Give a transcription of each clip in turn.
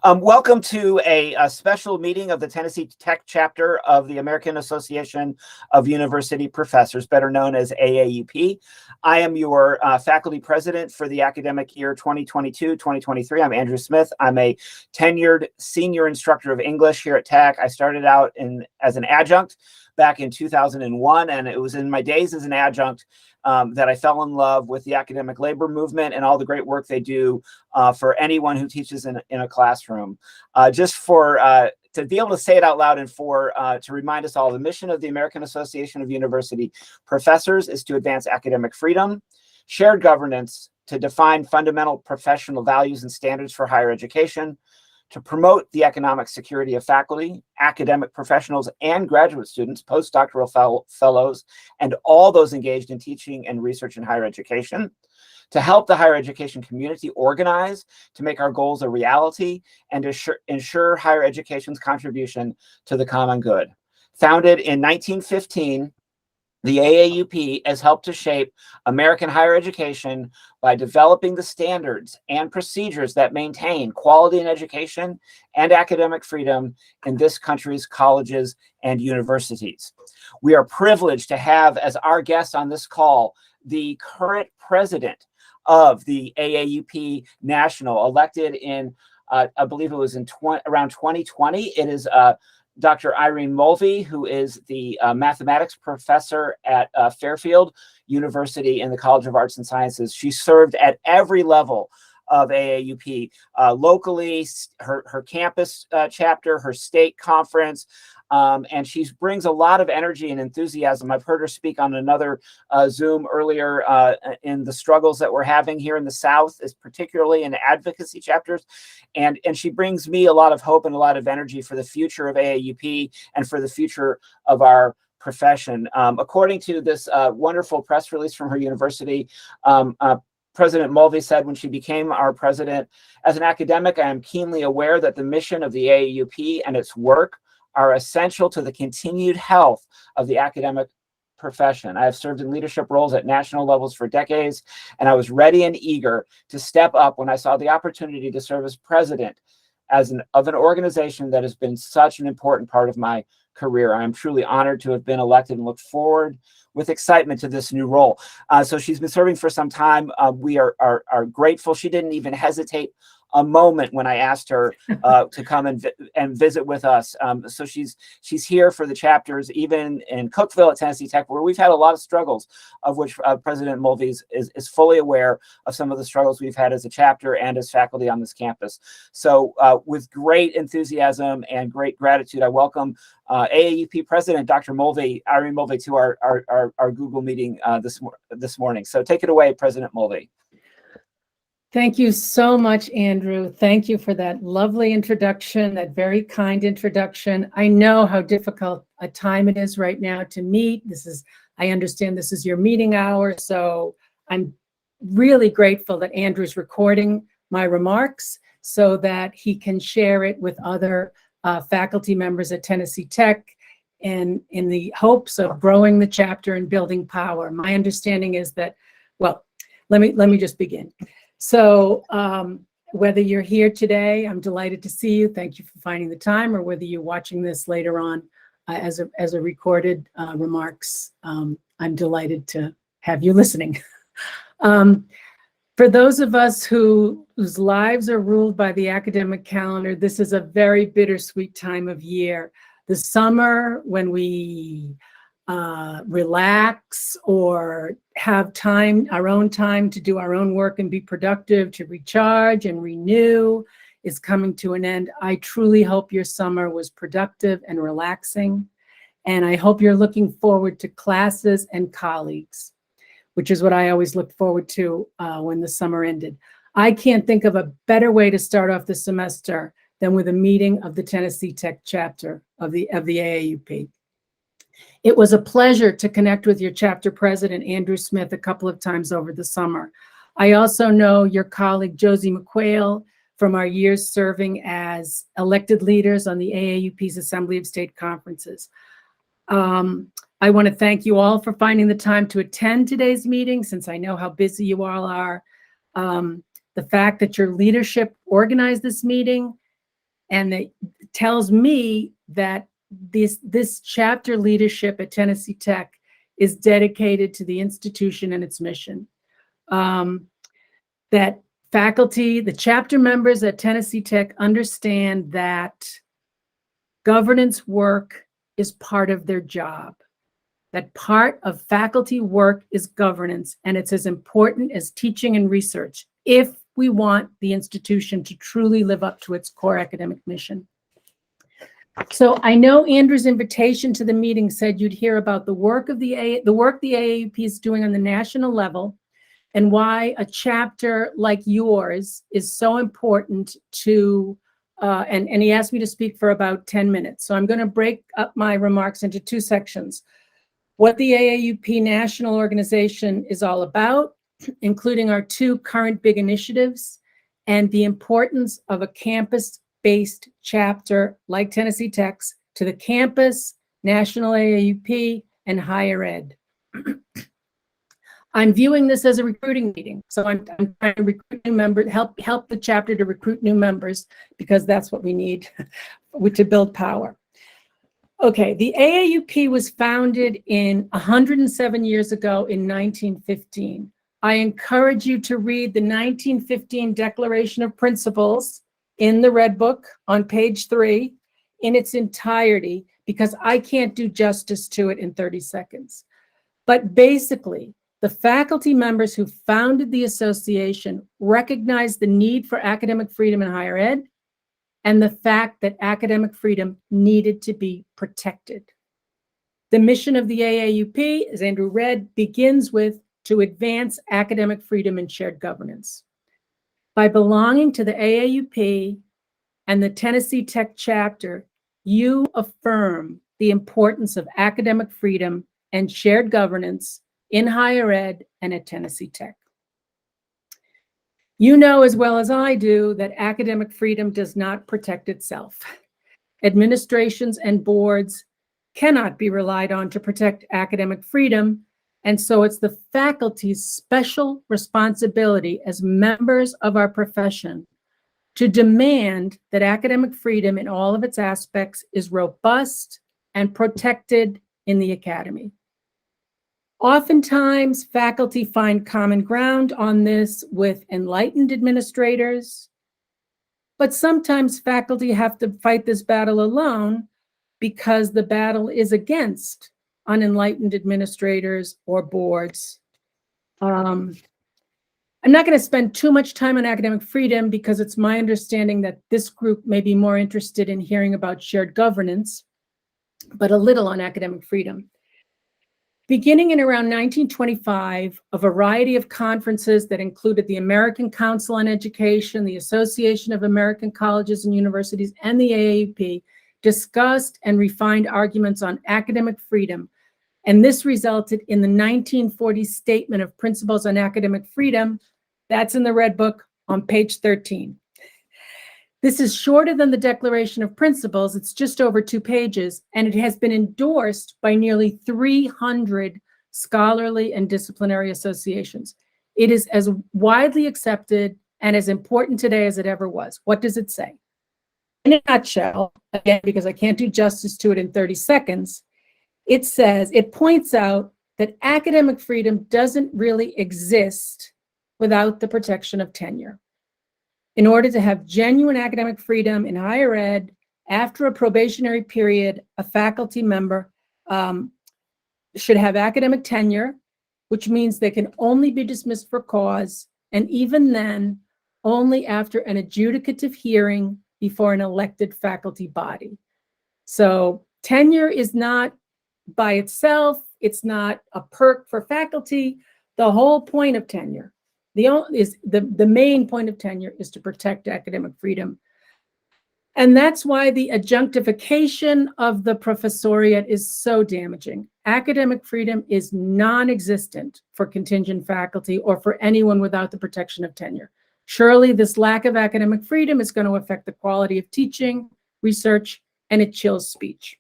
Welcome to a special meeting of the Tennessee Tech chapter of the American Association of University Professors, better known as AAUP. I am your faculty president for the academic year 2022-2023. I'm Andrew Smith. I'm a tenured senior instructor of English here at Tech. I started out as an adjunct back in 2001, and it was in my days as an adjunct that I fell in love with the academic labor movement and all the great work they do for anyone who teaches in a classroom. To be able to say it out loud and to remind us all, the mission of the American Association of University Professors is to advance academic freedom, shared governance, to define fundamental professional values and standards for higher education, to promote the economic security of faculty, academic professionals, and graduate students, postdoctoral fellows, and all those engaged in teaching and research in higher education, to help the higher education community organize to make our goals a reality and ensure higher education's contribution to the common good. Founded in 1915, the AAUP has helped to shape American higher education by developing the standards and procedures that maintain quality in education and academic freedom in this country's colleges and universities. We are privileged to have as our guest on this call the current president of the AAUP National, elected in, I believe it was in around 2020. It is Dr. Irene Mulvey, who is the mathematics professor at Fairfield University in the College of Arts and Sciences. She served at every level of AAUP, locally, her campus chapter, her state conference, and she brings a lot of energy and enthusiasm. I've heard her speak on another Zoom earlier in the struggles that we're having here in the South, is particularly in advocacy chapters. And she brings me a lot of hope and a lot of energy for the future of AAUP and for the future of our profession. According to this wonderful press release from her university, President Mulvey said when she became our president, "As an academic, I am keenly aware that the mission of the AAUP and its work are essential to the continued health of the academic profession. I have served in leadership roles at national levels for decades, and I was ready and eager to step up when I saw the opportunity to serve as president of an organization that has been such an important part of my career. I am truly honored to have been elected and look forward with excitement to this new role." So she's been serving for some time. We are grateful. She didn't even hesitate a moment when I asked her to come and visit with us. So she's here for the chapters, even in Cookeville at Tennessee Tech, where we've had a lot of struggles, of which President Mulvey is fully aware of some of the struggles we've had as a chapter and as faculty on this campus. So with great enthusiasm and great gratitude, I welcome AAUP President Dr. Mulvey, Irene Mulvey, to our Google meeting this morning. So take it away, President Mulvey. Thank you so much, Andrew. Thank you for that lovely introduction, that very kind introduction. I know how difficult a time it is right now to meet. I understand this is your meeting hour, so I'm really grateful that Andrew's recording my remarks so that he can share it with other faculty members at Tennessee Tech, and in the hopes of growing the chapter and building power. My understanding is that, well, let me just begin. So whether you're here today, I'm delighted to see you. Thank you for finding the time, or whether you're watching this later on as a recorded remarks, I'm delighted to have you listening. For those of us whose lives are ruled by the academic calendar, this is a very bittersweet time of year. The summer, when we relax or have time, our own time to do our own work and be productive, to recharge and renew, is coming to an end. I truly hope your summer was productive and relaxing, and I hope you're looking forward to classes and colleagues, which is what I always looked forward to when the summer ended. I can't think of a better way to start off the semester than with a meeting of the Tennessee Tech chapter of the AAUP. It was a pleasure to connect with your chapter president, Andrew Smith, a couple of times over the summer. I also know your colleague, Josie McQuail, from our years serving as elected leaders on the AAUP's Assembly of State Conferences. I want to thank you all for finding the time to attend today's meeting, since I know how busy you all are. The fact that your leadership organized this meeting And it tells me that this chapter leadership at Tennessee Tech is dedicated to the institution and its mission. That faculty, the chapter members at Tennessee Tech understand that governance work is part of their job, that part of faculty work is governance, and it's as important as teaching and research if we want the institution to truly live up to its core academic mission. So I know Andrew's invitation to the meeting said you'd hear about the work the AAUP is doing on the national level, and why a chapter like yours is so important to, and he asked me to speak for about 10 minutes. So I'm going to break up my remarks into two sections. What the AAUP national organization is all about, including our two current big initiatives, and the importance of a campus-based chapter like Tennessee Tech's to the campus, national AAUP, and higher ed. I'm viewing this as a recruiting meeting. So I'm trying to recruit new members, help the chapter to recruit new members, because that's what we need to build power. Okay, the AAUP was founded 107 years ago in 1915. I encourage you to read the 1915 Declaration of Principles in the Red Book on page 3 in its entirety, because I can't do justice to it in 30 seconds. But basically, the faculty members who founded the association recognized the need for academic freedom in higher ed and the fact that academic freedom needed to be protected. The mission of the AAUP, as Andrew read, begins with to advance academic freedom and shared governance. By belonging to the AAUP and the Tennessee Tech chapter, you affirm the importance of academic freedom and shared governance in higher ed and at Tennessee Tech. You know as well as I do that academic freedom does not protect itself. Administrations and boards cannot be relied on to protect academic freedom, and so it's the faculty's special responsibility as members of our profession to demand that academic freedom in all of its aspects is robust and protected in the academy. Oftentimes, faculty find common ground on this with enlightened administrators, but sometimes faculty have to fight this battle alone because the battle is against unenlightened administrators or boards. I'm not going to spend too much time on academic freedom because it's my understanding that this group may be more interested in hearing about shared governance, but a little on academic freedom. Beginning in around 1925, a variety of conferences that included the American Council on Education, the Association of American Colleges and Universities, and the AAUP discussed and refined arguments on academic freedom. And this resulted in the 1940 Statement of Principles on Academic Freedom. That's in the Red Book on page 13. This is shorter than the Declaration of Principles. It's just over 2 pages, and it has been endorsed by nearly 300 scholarly and disciplinary associations. It is as widely accepted and as important today as it ever was. What does it say? In a nutshell, again, because I can't do justice to it in 30 seconds, it points out that academic freedom doesn't really exist without the protection of tenure. In order to have genuine academic freedom in higher ed, after a probationary period, a faculty member should have academic tenure, which means they can only be dismissed for cause, and even then, only after an adjudicative hearing before an elected faculty body. So tenure is not by itself, it's not a perk for faculty. The whole point of tenure, the main point of tenure is to protect academic freedom. And that's why the adjunctification of the professoriate is so damaging. Academic freedom is non-existent for contingent faculty or for anyone without the protection of tenure. Surely this lack of academic freedom is going to affect the quality of teaching, research, and it chills speech.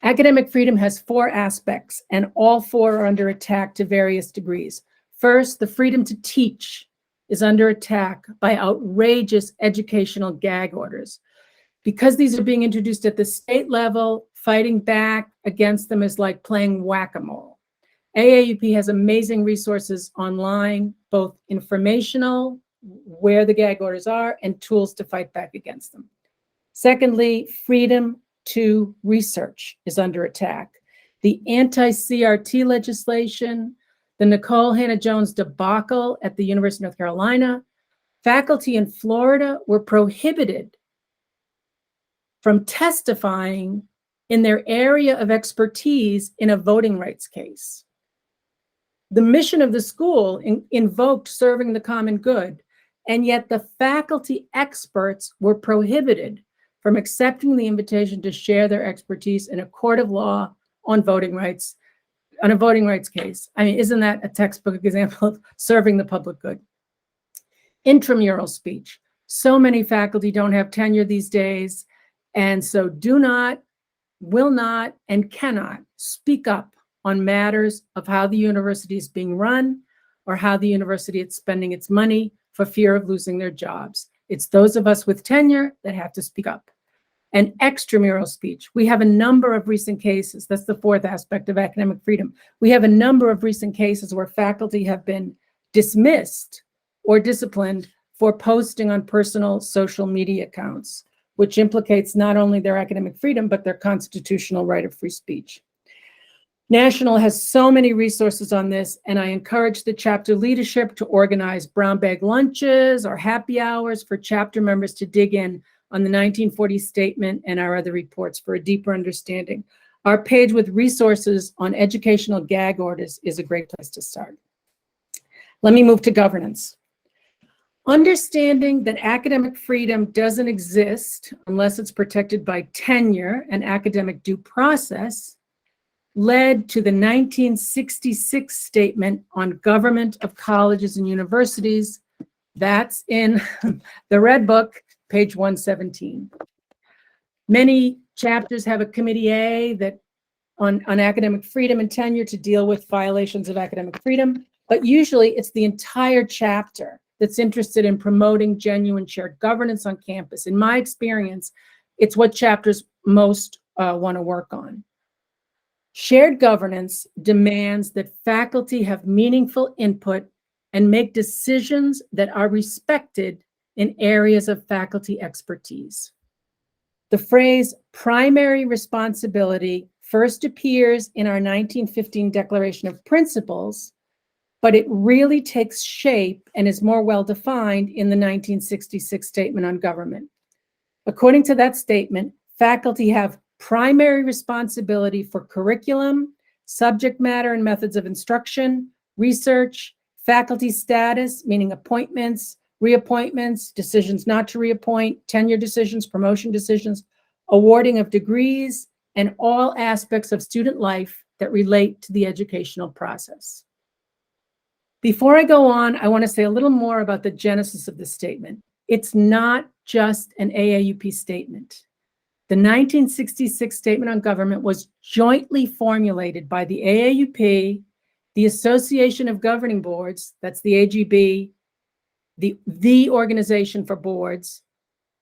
Academic freedom has 4 aspects, and all 4 are under attack to various degrees. First, the freedom to teach. is under attack by outrageous educational gag orders. Because these are being introduced at the state level, fighting back against them is like playing whack-a-mole. AAUP has amazing resources online, both informational, where the gag orders are, and tools to fight back against them. Secondly, freedom to research is under attack. The anti-CRT legislation, the Nicole Hannah-Jones debacle at the University of North Carolina, faculty in Florida were prohibited from testifying in their area of expertise in a voting rights case. The mission of the school invoked serving the common good, and yet the faculty experts were prohibited from accepting the invitation to share their expertise in a court of law on voting rights, on a voting rights case. I mean, isn't that a textbook example of serving the public good? Intramural speech. So many faculty don't have tenure these days, and so do not, will not, and cannot speak up on matters of how the university is being run or how the university is spending its money for fear of losing their jobs. It's those of us with tenure that have to speak up. And extramural speech. We have a number of recent cases. That's the fourth aspect of academic freedom. We have a number of recent cases where faculty have been dismissed or disciplined for posting on personal social media accounts, which implicates not only their academic freedom, but their constitutional right of free speech. National has so many resources on this, and I encourage the chapter leadership to organize brown bag lunches or happy hours for chapter members to dig in on the 1940 statement and our other reports for a deeper understanding. Our page with resources on educational gag orders is a great place to start. Let me move to governance. Understanding that academic freedom doesn't exist unless it's protected by tenure and academic due process led to the 1966 statement on government of colleges and universities. That's in the Red Book, page 117. Many chapters have a committee A that on academic freedom and tenure to deal with violations of academic freedom, but usually it's the entire chapter that's interested in promoting genuine shared governance on campus. In my experience, it's what chapters most want to work on. Shared governance demands that faculty have meaningful input and make decisions that are respected in areas of faculty expertise. The phrase primary responsibility first appears in our 1915 Declaration of Principles, but it really takes shape and is more well-defined in the 1966 Statement on Government. According to that statement, faculty have primary responsibility for curriculum, subject matter and methods of instruction, research, faculty status, meaning appointments, reappointments, decisions not to reappoint, tenure decisions, promotion decisions, awarding of degrees, and all aspects of student life that relate to the educational process. Before I go on, I want to say a little more about the genesis of this statement. It's not just an AAUP statement. The 1966 Statement on Government was jointly formulated by the AAUP, the Association of Governing Boards, that's the AGB, the Organization for Boards,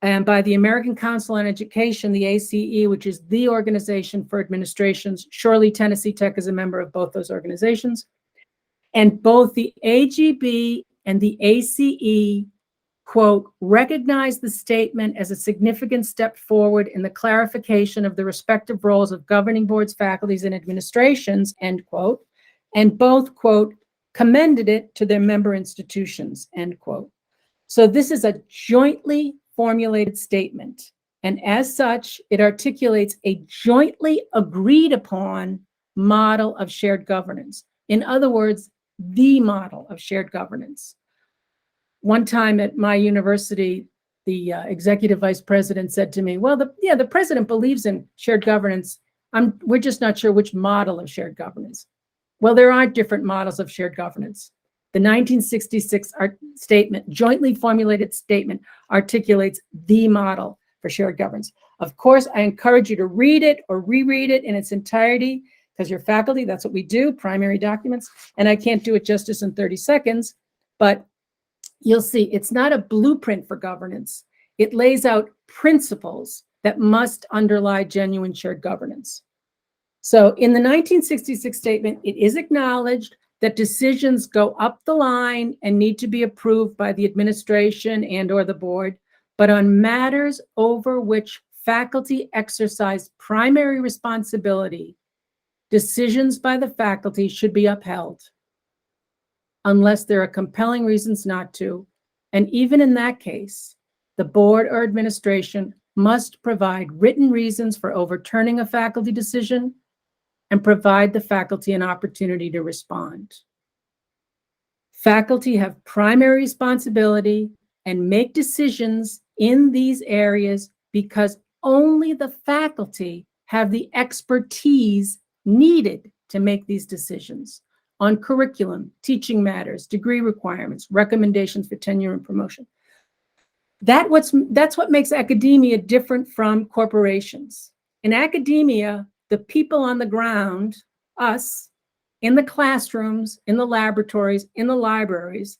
and by the American Council on Education, the ACE, which is the Organization for Administrations. Surely Tennessee Tech is a member of both those organizations. And both the AGB and the ACE, quote, recognize the statement as a significant step forward in the clarification of the respective roles of governing boards, faculties, and administrations, end quote, and both, quote, commended it to their member institutions, end quote. So this is a jointly formulated statement, and as such, it articulates a jointly agreed upon model of shared governance. In other words, the model of shared governance. One time at my university, the executive vice president said to me, well, the president believes in shared governance. We're just not sure which model of shared governance. Well, there are different models of shared governance. The 1966 statement, jointly formulated statement, articulates the model for shared governance. Of course, I encourage you to read it or reread it in its entirety, because you're faculty, that's what we do, primary documents, and I can't do it justice in 30 seconds, but you'll see it's not a blueprint for governance. It lays out principles that must underlie genuine shared governance. So in the 1966 statement, it is acknowledged that decisions go up the line and need to be approved by the administration and/or the board, but on matters over which faculty exercise primary responsibility, decisions by the faculty should be upheld unless there are compelling reasons not to. And even in that case, the board or administration must provide written reasons for overturning a faculty decision and provide the faculty an opportunity to respond. Faculty have primary responsibility and make decisions in these areas because only the faculty have the expertise needed to make these decisions on curriculum, teaching matters, degree requirements, recommendations for tenure and promotion. That's what makes academia different from corporations. In academia, the people on the ground, us, in the classrooms, in the laboratories, in the libraries,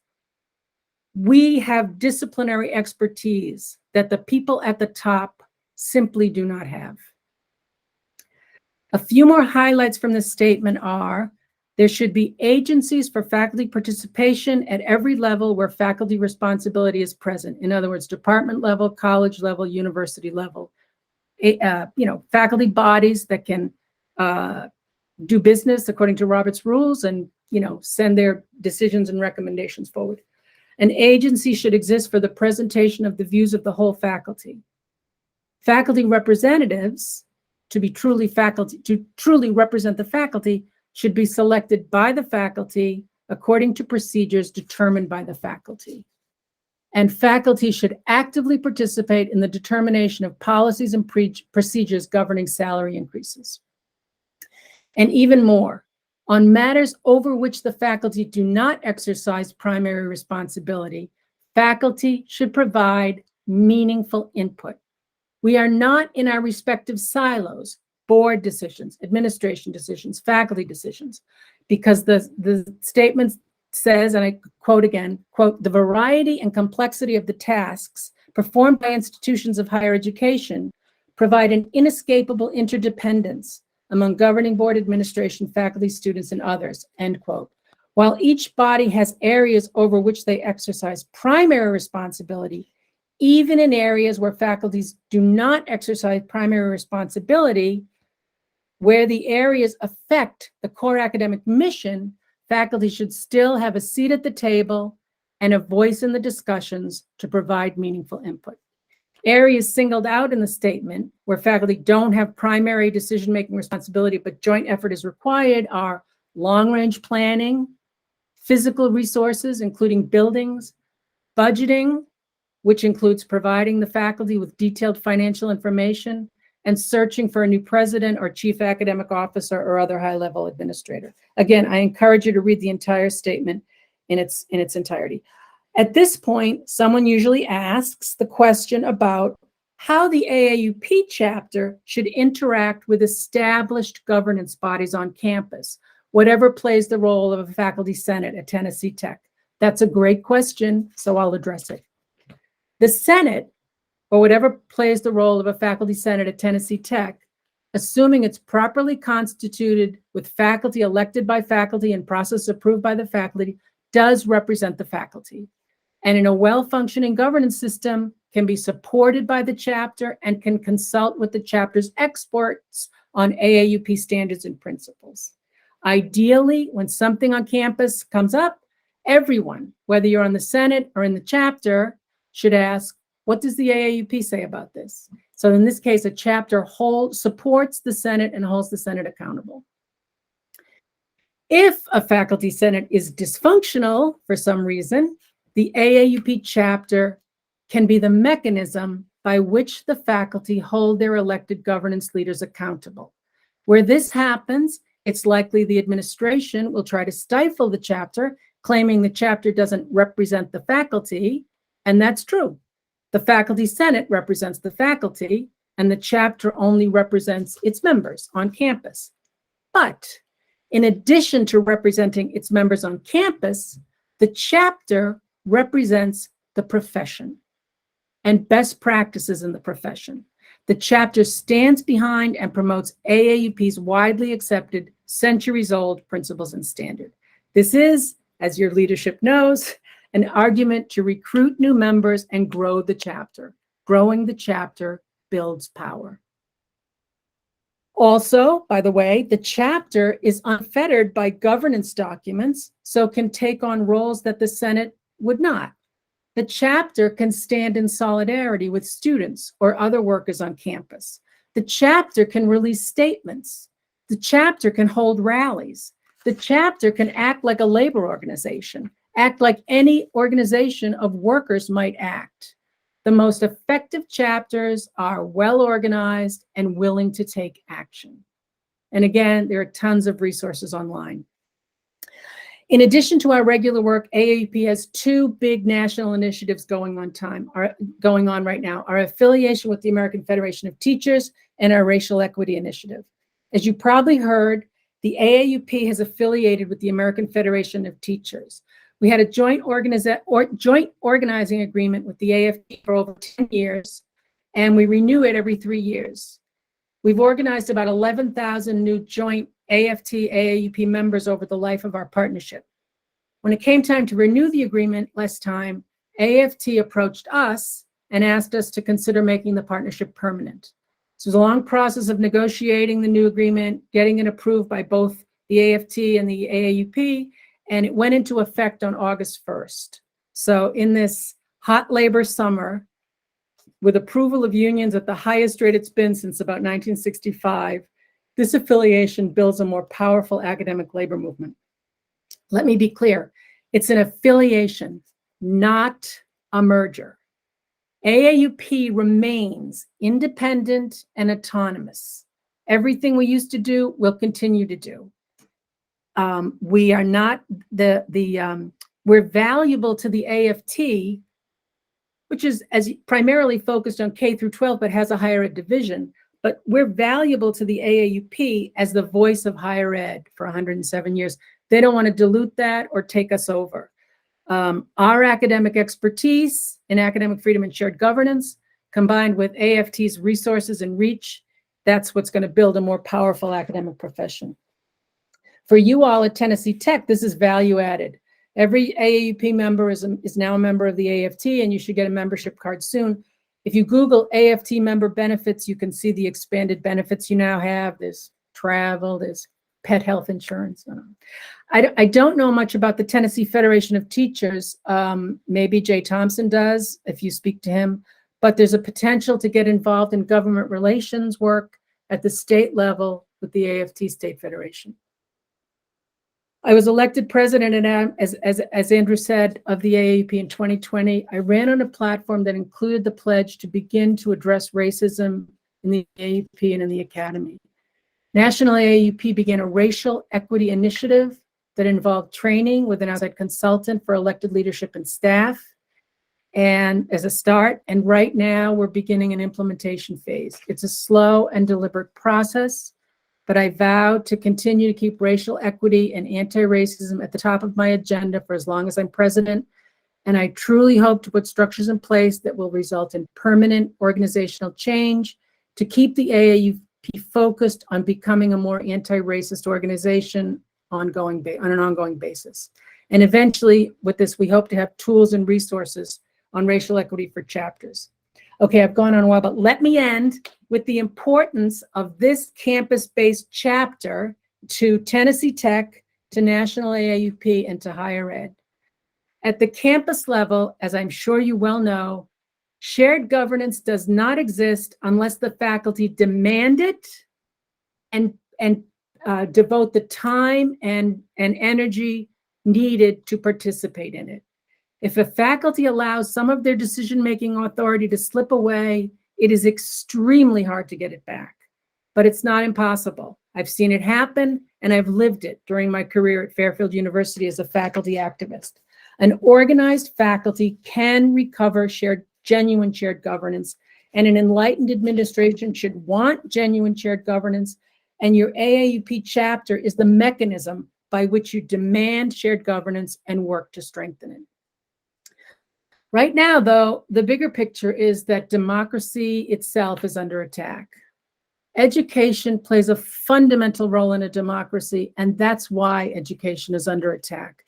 we have disciplinary expertise that the people at the top simply do not have. A few more highlights from this statement are: there should be agencies for faculty participation at every level where faculty responsibility is present. In other words, department level, college level, university level. Faculty bodies that can do business according to Robert's rules and, send their decisions and recommendations forward. An agency should exist for the presentation of the views of the whole faculty. Faculty representatives, to truly represent the faculty, should be selected by the faculty according to procedures determined by the faculty. And faculty should actively participate in the determination of policies and procedures governing salary increases. And even more, on matters over which the faculty do not exercise primary responsibility, faculty should provide meaningful input. We are not in our respective silos, board decisions, administration decisions, faculty decisions, because the statement says, and I quote again, quote, "The variety and complexity of the tasks performed by institutions of higher education provide an inescapable interdependence among governing board, administration, faculty, students, and others," end quote. While each body has areas over which they exercise primary responsibility, even in areas where faculties do not exercise primary responsibility, where the areas affect the core academic mission, faculty should still have a seat at the table and a voice in the discussions to provide meaningful input. Areas singled out in the statement where faculty don't have primary decision-making responsibility but joint effort is required are long-range planning, physical resources, including buildings, budgeting, which includes providing the faculty with detailed financial information, and searching for a new president or chief academic officer or other high-level administrator. Again, I encourage you to read the entire statement in its entirety. At this point, someone usually asks the question about how the AAUP chapter should interact with established governance bodies on campus, whatever plays the role of a faculty senate at Tennessee Tech. That's a great question, so I'll address it. The Senate, or whatever plays the role of a faculty senate at Tennessee Tech, assuming it's properly constituted with faculty elected by faculty and process approved by the faculty, does represent the faculty. And in a well-functioning governance system, can be supported by the chapter and can consult with the chapter's experts on AAUP standards and principles. Ideally, when something on campus comes up, everyone, whether you're on the Senate or in the chapter, should ask, what does the AAUP say about this? So in this case, a chapter supports the Senate and holds the Senate accountable. If a faculty senate is dysfunctional for some reason, the AAUP chapter can be the mechanism by which the faculty hold their elected governance leaders accountable. Where this happens, it's likely the administration will try to stifle the chapter, claiming the chapter doesn't represent the faculty, and that's true. The faculty senate represents the faculty, and the chapter only represents its members on campus. But in addition to representing its members on campus, the chapter represents the profession and best practices in the profession. The chapter stands behind and promotes AAUP's widely accepted centuries-old principles and standard. This is, as your leadership knows, an argument to recruit new members and grow the chapter. Growing the chapter builds power. Also, by the way, the chapter is unfettered by governance documents, so can take on roles that the Senate would not. The chapter can stand in solidarity with students or other workers on campus. The chapter can release statements. The chapter can hold rallies. The chapter can act like a labor organization, act like any organization of workers might act. The most effective chapters are well organized and willing to take action. And again, there are tons of resources online. In addition to our regular work, AAUP has two big national initiatives going on right now: our affiliation with the American Federation of Teachers and our Racial Equity Initiative. As you probably heard, the AAUP has affiliated with the American Federation of Teachers. We had a joint organizing agreement with the AFT for over 10 years, and we renew it every 3 years. We've organized about 11,000 new joint AFT AAUP members over the life of our partnership. When it came time to renew the agreement last time, AFT approached us and asked us to consider making the partnership permanent. This was a long process of negotiating the new agreement, getting it approved by both the AFT and the AAUP, and it went into effect on August 1st. So in this hot labor summer, with approval of unions at the highest rate it's been since about 1965, this affiliation builds a more powerful academic labor movement. Let me be clear, it's an affiliation, not a merger. AAUP remains independent and autonomous. Everything we used to do, we'll continue to do. We are not we're valuable to the AFT, which is primarily focused on K through 12, but has a higher ed division. But we're valuable to the AAUP as the voice of higher ed for 107 years. They don't want to dilute that or take us over. Our academic expertise in academic freedom and shared governance, combined with AFT's resources and reach, that's what's going to build a more powerful academic profession. For you all at Tennessee Tech, this is value added. Every AAUP member is now a member of the AFT, and you should get a membership card soon. If you Google AFT member benefits, you can see the expanded benefits you now have. There's travel, there's pet health insurance. I don't know much about the Tennessee Federation of Teachers. Maybe Jay Thompson does, if you speak to him. But there's a potential to get involved in government relations work at the state level with the AFT State Federation. I was elected president, and as Andrew said, of the AAUP in 2020. I ran on a platform that included the pledge to begin to address racism in the AAUP and in the academy. National AAUP began a racial equity initiative that involved training with an outside consultant for elected leadership and staff, and as a start. And right now we're beginning an implementation phase. It's a slow and deliberate process, but I vow to continue to keep racial equity and anti-racism at the top of my agenda for as long as I'm president. And I truly hope to put structures in place that will result in permanent organizational change to keep the AAUP focused on becoming a more anti-racist organization on an ongoing basis. And eventually, with this, we hope to have tools and resources on racial equity for chapters. Okay, I've gone on a while, but let me end with the importance of this campus-based chapter to Tennessee Tech, to National AAUP, and to higher ed. At the campus level, as I'm sure you well know, shared governance does not exist unless the faculty demand it and devote the time and energy needed to participate in it. If a faculty allows some of their decision-making authority to slip away, it is extremely hard to get it back. But it's not impossible. I've seen it happen, and I've lived it during my career at Fairfield University as a faculty activist. An organized faculty can recover genuine shared governance, and an enlightened administration should want genuine shared governance, and your AAUP chapter is the mechanism by which you demand shared governance and work to strengthen it. Right now, though, the bigger picture is that democracy itself is under attack. Education plays a fundamental role in a democracy, and that's why education is under attack.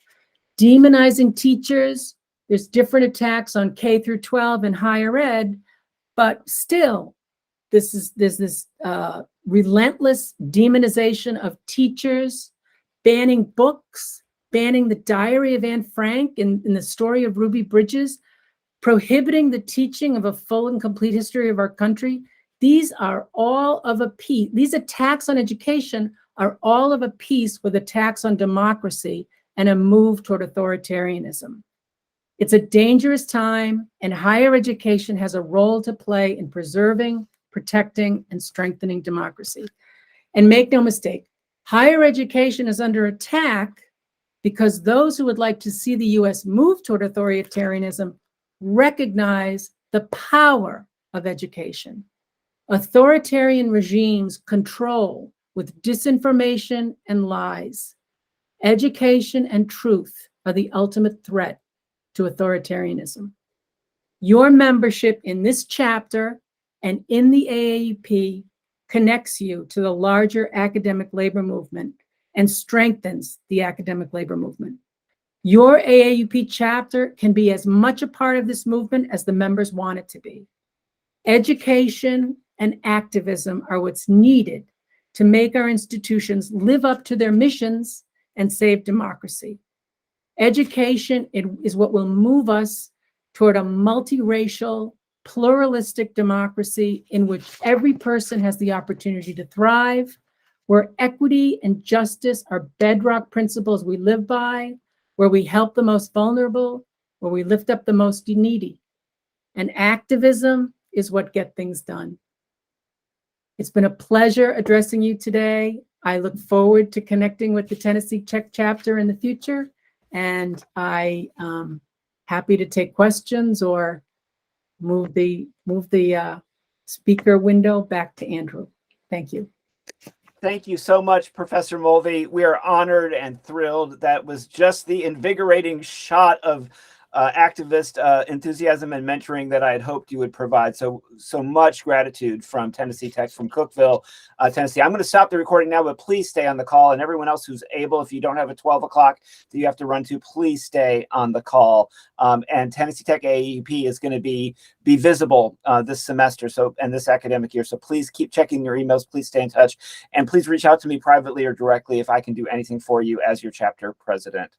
Demonizing teachers, there's different attacks on K through 12 and higher ed, but still, there's this relentless demonization of teachers, banning books, banning the Diary of Anne Frank and the story of Ruby Bridges, prohibiting the teaching of a full and complete history of our country. These are all of a piece. These attacks on education are all of a piece with attacks on democracy and a move toward authoritarianism. It's a dangerous time, and higher education has a role to play in preserving, protecting, and strengthening democracy. And make no mistake, higher education is under attack because those who would like to see the US move toward authoritarianism recognize the power of education. Authoritarian regimes control with disinformation and lies. Education and truth are the ultimate threat to authoritarianism. Your membership in this chapter and in the AAUP connects you to the larger academic labor movement and strengthens the academic labor movement. Your AAUP chapter can be as much a part of this movement as the members want it to be. Education and activism are what's needed to make our institutions live up to their missions and save democracy. Education is what will move us toward a multiracial, pluralistic democracy in which every person has the opportunity to thrive, where equity and justice are bedrock principles we live by, where we help the most vulnerable, where we lift up the most needy. And activism is what gets things done. It's been a pleasure addressing you today. I look forward to connecting with the Tennessee Tech chapter in the future, and I am happy to take questions or move the speaker window back to Andrew. Thank you. Thank you so much, Professor Mulvey. We are honored and thrilled. That was just the invigorating shot of activist enthusiasm and mentoring that I had hoped you would provide. So much gratitude from Tennessee Tech, from Cookeville, Tennessee. I'm going to stop the recording now, but please stay on the call. And everyone else who's able, if you don't have a 12 o'clock that you have to run to, please stay on the call. And Tennessee Tech AAUP is going to be visible this semester, and this academic year. So please keep checking your emails. Please stay in touch. And please reach out to me privately or directly if I can do anything for you as your chapter president.